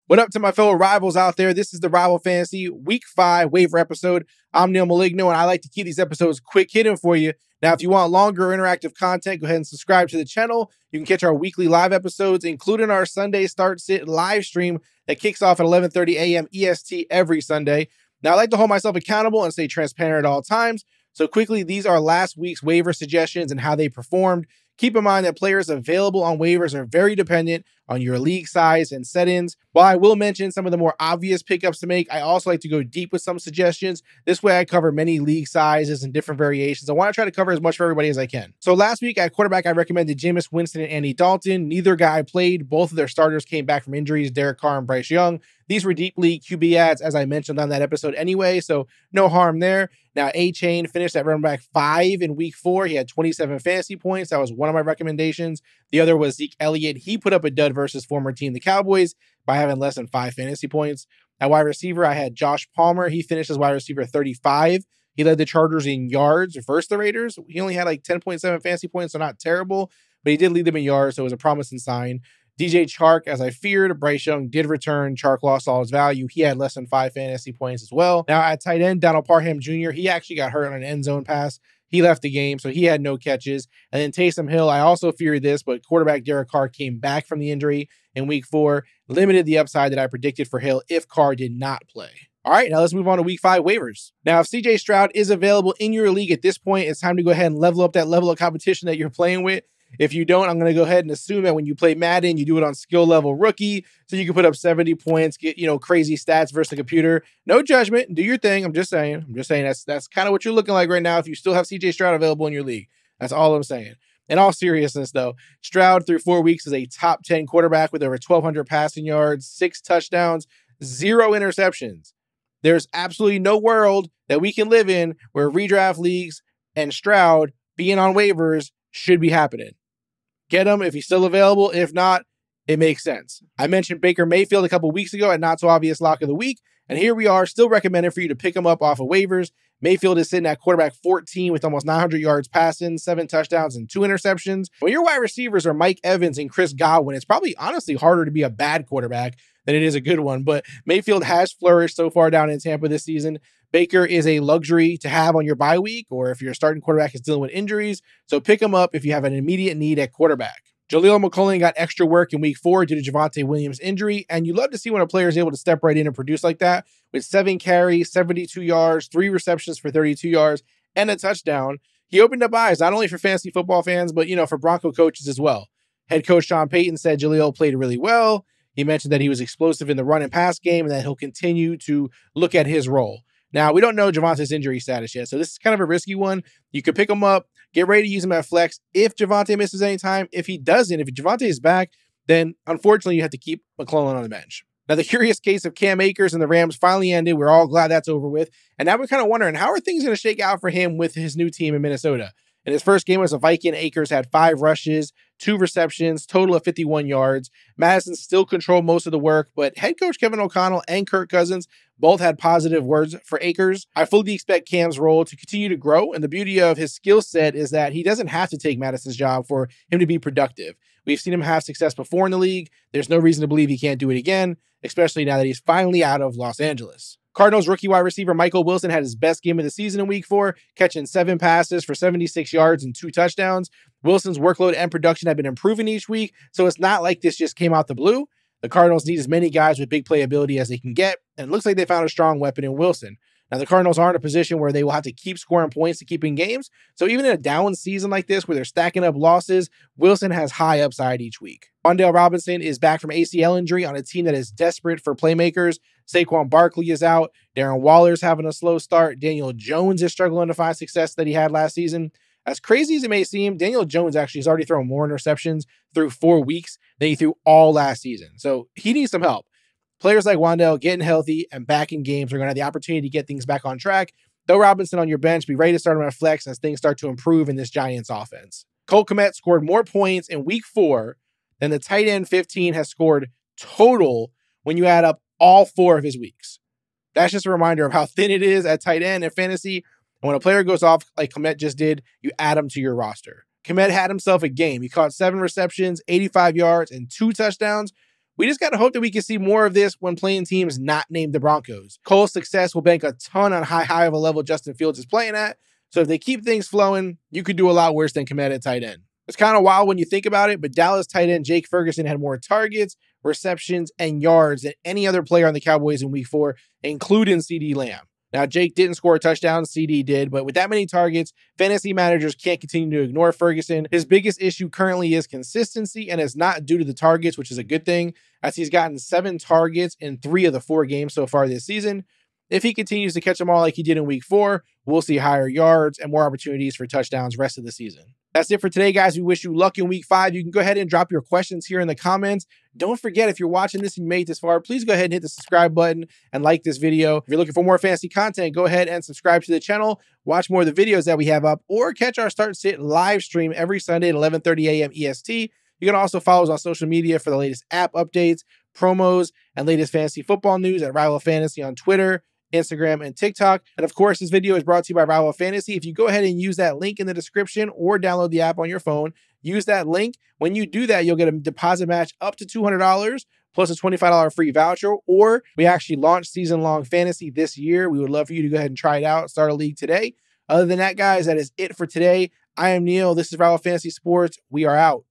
What up to my fellow rivals out there? This is the Rival Fantasy Week 5 waiver episode. I'm Neil Maligno, and I like to keep these episodes quick hitting for you. Now, if you want longer interactive content, go ahead and subscribe to the channel. You can catch our weekly live episodes, including our Sunday Start Sit live stream that kicks off at 11:30 a.m. EST every Sunday. Now, I like to hold myself accountable and stay transparent at all times. So quickly, these are last week's waiver suggestions and how they performed. Keep in mind that players available on waivers are very dependent on your league size and settings. While I will mention some of the more obvious pickups to make, I also like to go deep with some suggestions. This way I cover many league sizes and different variations. I want to try to cover as much for everybody as I can. So last week at quarterback, I recommended Jameis Winston and Andy Dalton. Neither guy played. Both of their starters came back from injuries, Derek Carr and Bryce Young. These were deep league QB ads, as I mentioned on that episode anyway, so no harm there. Now, A-Chain finished at running back 5 in week 4. He had 27 fantasy points. That was one of my recommendations. The other was Zeke Elliott. He put up a dud versus former team, the Cowboys, by having less than 5 fantasy points. At wide receiver, I had Josh Palmer. He finished as wide receiver 35. He led the Chargers in yards versus the Raiders. He only had like 10.7 fantasy points, so not terrible, but he did lead them in yards, so it was a promising sign. DJ Chark, as I feared, Bryce Young did return. Chark lost all his value. He had less than 5 fantasy points as well. Now at tight end, Donald Parham Jr., he actually got hurt on an end zone pass. He left the game, so he had no catches. And then Taysom Hill, I also feared this, but quarterback Derek Carr came back from the injury in week 4, limited the upside that I predicted for Hill if Carr did not play. All right, now let's move on to week 5 waivers. Now, if CJ Stroud is available in your league at this point, it's time to go ahead and level up that level of competition that you're playing with. If you don't, I'm going to go ahead and assume that when you play Madden, you do it on skill level rookie, so you can put up 70 points, get, crazy stats versus the computer. No judgment. Do your thing. I'm just saying that's kind of what you're looking like right now if you still have CJ Stroud available in your league. That's all I'm saying. In all seriousness, though, Stroud through 4 weeks is a top 10 quarterback with over 1,200 passing yards, 6 touchdowns, 0 interceptions. There's absolutely no world that we can live in where redraft leagues and Stroud being on waivers should be happening. Get him if he's still available. If not, it makes sense. I mentioned Baker Mayfield a couple weeks ago at Not So Obvious Lock of the Week, and here we are, still recommended for you to pick him up off of waivers. Mayfield is sitting at quarterback 14 with almost 900 yards passing, 7 touchdowns, and 2 interceptions. When your wide receivers are Mike Evans and Chris Godwin, it's probably honestly harder to be a bad quarterback than it is a good one, but Mayfield has flourished so far down in Tampa this season. Baker is a luxury to have on your bye week, or if your starting quarterback is dealing with injuries, so pick him up if you have an immediate need at quarterback. Jaleel McCollum got extra work in week 4 due to Javonte Williams' injury, and you love to see when a player is able to step right in and produce like that, with 7 carries, 72 yards, 3 receptions for 32 yards, and a touchdown. He opened up eyes, not only for fantasy football fans, but, for Bronco coaches as well. Head coach Sean Payton said Jaleel played really well. He mentioned that he was explosive in the run and pass game and that he'll continue to look at his role. Now, we don't know Javonte's injury status yet, so this is kind of a risky one. You could pick him up, get ready to use him at flex if Javonte misses any time. If he doesn't, if Javonte is back, then unfortunately you have to keep McClellan on the bench. Now, the curious case of Cam Akers and the Rams finally ended. We're all glad that's over with. And now we're kind of wondering, how are things going to shake out for him with his new team in Minnesota? In his first game as a Viking, Akers had 5 rushes, 2 receptions, total of 51 yards. Madison still controlled most of the work, but head coach Kevin O'Connell and Kirk Cousins both had positive words for Akers. I fully expect Cam's role to continue to grow, and the beauty of his skill set is that he doesn't have to take Madison's job for him to be productive. We've seen him have success before in the league. There's no reason to believe he can't do it again, especially now that he's finally out of Los Angeles. Cardinals rookie wide receiver Michael Wilson had his best game of the season in week 4, catching 7 passes for 76 yards and 2 touchdowns. Wilson's workload and production have been improving each week, so it's not like this just came out the blue. The Cardinals need as many guys with big playability as they can get, and it looks like they found a strong weapon in Wilson. Now, the Cardinals are in a position where they will have to keep scoring points to keep in games, so even in a down season like this where they're stacking up losses, Wilson has high upside each week. Wan'Dale Robinson is back from ACL injury on a team that is desperate for playmakers. Saquon Barkley is out. Darren Waller's having a slow start. Daniel Jones is struggling to find success that he had last season. As crazy as it may seem, Daniel Jones actually has already thrown more interceptions through 4 weeks than he threw all last season. So he needs some help. Players like Wan'Dale getting healthy and back in games are going to have the opportunity to get things back on track. Throw Robinson on your bench. Be ready to start him at flex as things start to improve in this Giants offense. Cole Kmet scored more points in week 4 than the tight end 15 has scored total when you add up all 4 of his weeks. That's just a reminder of how thin it is at tight end in fantasy. And when a player goes off like Kmet just did, you add him to your roster. Kmet had himself a game. He caught 7 receptions, 85 yards, and 2 touchdowns. We just got to hope that we can see more of this when playing teams not named the Broncos. Cole's success will bank a ton on how high of a level Justin Fields is playing at. So if they keep things flowing, you could do a lot worse than commit at tight end. It's kind of wild when you think about it, but Dallas tight end Jake Ferguson had more targets, receptions, and yards than any other player on the Cowboys in week 4, including CD Lamb. Now, Jake didn't score a touchdown, CD did, but with that many targets, fantasy managers can't continue to ignore Ferguson. His biggest issue currently is consistency, and it's not due to the targets, which is a good thing, as he's gotten 7 targets in 3 of the 4 games so far this season. If he continues to catch them all like he did in week 4, we'll see higher yards and more opportunities for touchdowns rest of the season. That's it for today, guys. We wish you luck in week 5. You can go ahead and drop your questions here in the comments. Don't forget, if you're watching this and you made it this far, please go ahead and hit the subscribe button and like this video. If you're looking for more fantasy content, go ahead and subscribe to the channel. Watch more of the videos that we have up, or catch our Start Sit live stream every Sunday at 11:30 a.m. EST. You can also follow us on social media for the latest app updates, promos, and latest fantasy football news at Rival Fantasy on Twitter, Instagram, and TikTok. And of course, this video is brought to you by Rival Fantasy. If you go ahead and use that link in the description or download the app on your phone, use that link. When you do that, you'll get a deposit match up to $200 plus a $25 free voucher. Or we actually launched season-long fantasy this year. We would love for you to go ahead and try it out. Start a league today. Other than that, guys, that is it for today. I am Neil. This is Rival Fantasy Sports. We are out.